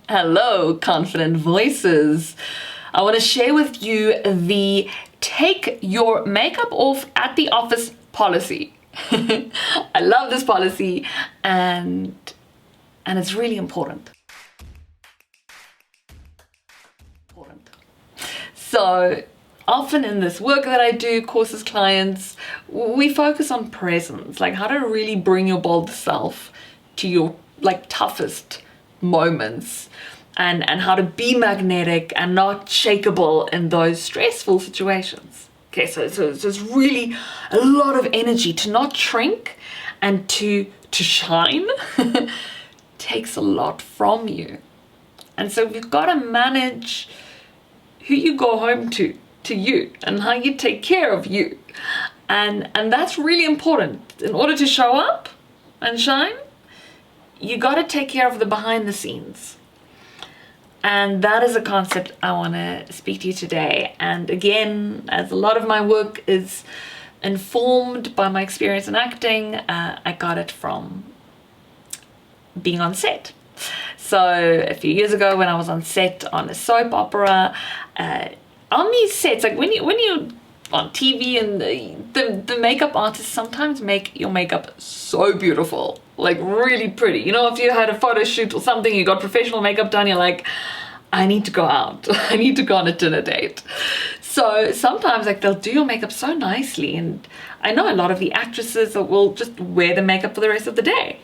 Hello, confident voices. I want to share with you the take your makeup off at the office policy. I love this policy and it's really important. So often in this work that I do, courses, clients, we focus on presence, like how to really bring your bold self to your toughest moments and how to be magnetic and not shakeable in those stressful situations. Okay, so it's really a lot of energy to not shrink and to shine takes a lot from you. And so we've got to manage who you go home to you, and how you take care of you. And that's really important. In order to show up and shine, you got to take care of the behind the scenes. And that is a concept I want to speak to you today. And again, as a lot of my work is informed by my experience in acting, I got it from being on set. So a few years ago when I was on set on a soap opera, on these sets, like when you're on TV and the makeup artists sometimes make your makeup so beautiful, like really pretty. You know, if you had a photo shoot or something, you got professional makeup done, you're like, I need to go out. I need to go on a dinner date. So sometimes like they'll do your makeup so nicely, and I know a lot of the actresses that will just wear the makeup for the rest of the day.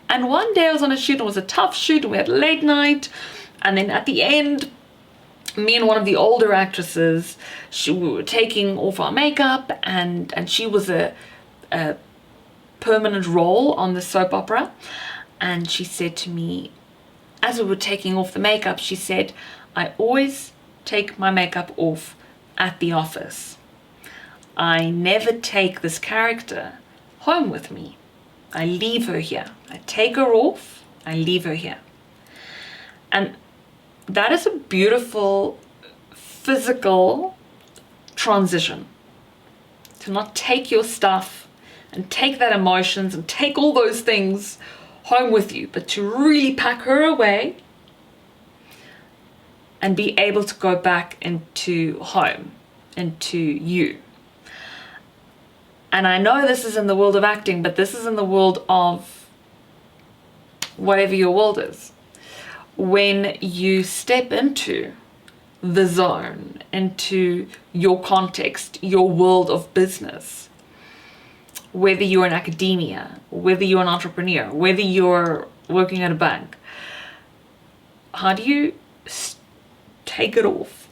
And one day I was on a shoot, it was a tough shoot, and we had late night, and then at the end, me and one of the older actresses, we were taking off our makeup, and she was a permanent role on the soap opera, and she said to me, as we were taking off the makeup, she said, I always take my makeup off at the office. I never take this character home with me. I leave her here. I take her off, I leave her here. And that is a beautiful physical transition. To not take your stuff and take that emotions and take all those things home with you, but to really pack her away and be able to go back into home, into you. And I know this is in the world of acting, but this is in the world of whatever your world is. When you step into the zone, into your context, your world of business, whether you're in academia, whether you're an entrepreneur, whether you're working at a bank, how do you take it off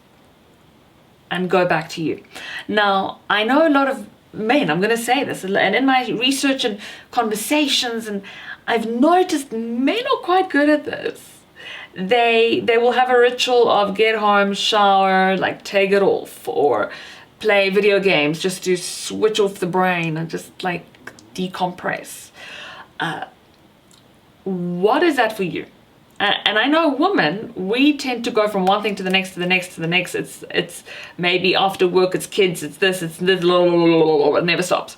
and go back to you? Now, I know a lot of men, I'm going to say this, and in my research and conversations, and I've noticed men are quite good at this. They will have a ritual of get home, shower, like take it off, or play video games just to switch off the brain and just like decompress. What is that for you? And I know women, we tend to go from one thing to the next, to the next, to the next. It's maybe after work, it's kids, it's this, it never stops.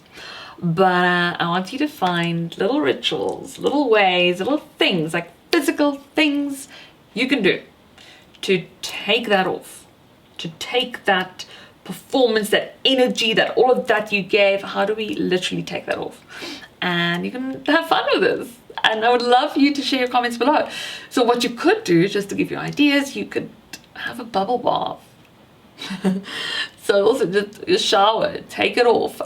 But I want you to find little rituals, little ways, little things, like physical things you can do to take that off, to take that performance, that energy, that all of that you gave. How do we literally take that off? And you can have fun with this. And I would love you to share your comments below. So what you could do, just to give you ideas, you could have a bubble bath. So also just shower, take it off.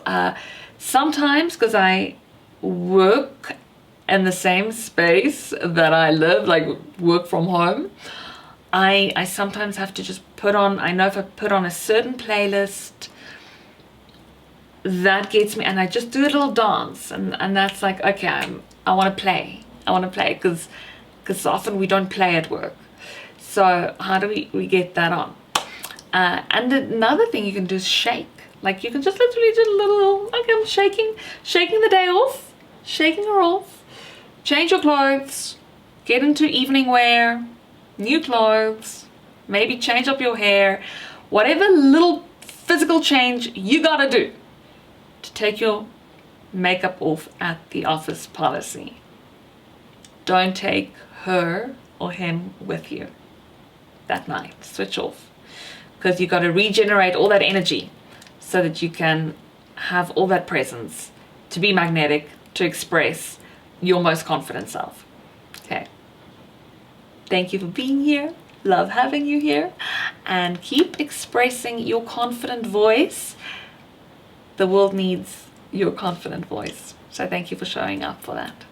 Sometimes, because I work in the same space that I live, like work from home, I sometimes have to just put on, I know if I put on a certain playlist, that gets me, and I just do a little dance, and that's like, okay, I want to play, because often we don't play at work. So how do we get that on? And another thing you can do is shake. Like you can just literally do a little, okay, I'm shaking the day off, shaking her off, change your clothes, get into evening wear, new clothes, maybe change up your hair, whatever little physical change you gotta do to take your makeup off at the office policy. Don't take her or him with you that night. Switch off, because you got to regenerate all that energy so that you can have all that presence to be magnetic, to express your most confident self. Okay. Thank you for being here. Love having you here. And keep expressing your confident voice. The world needs your confident voice. So thank you for showing up for that.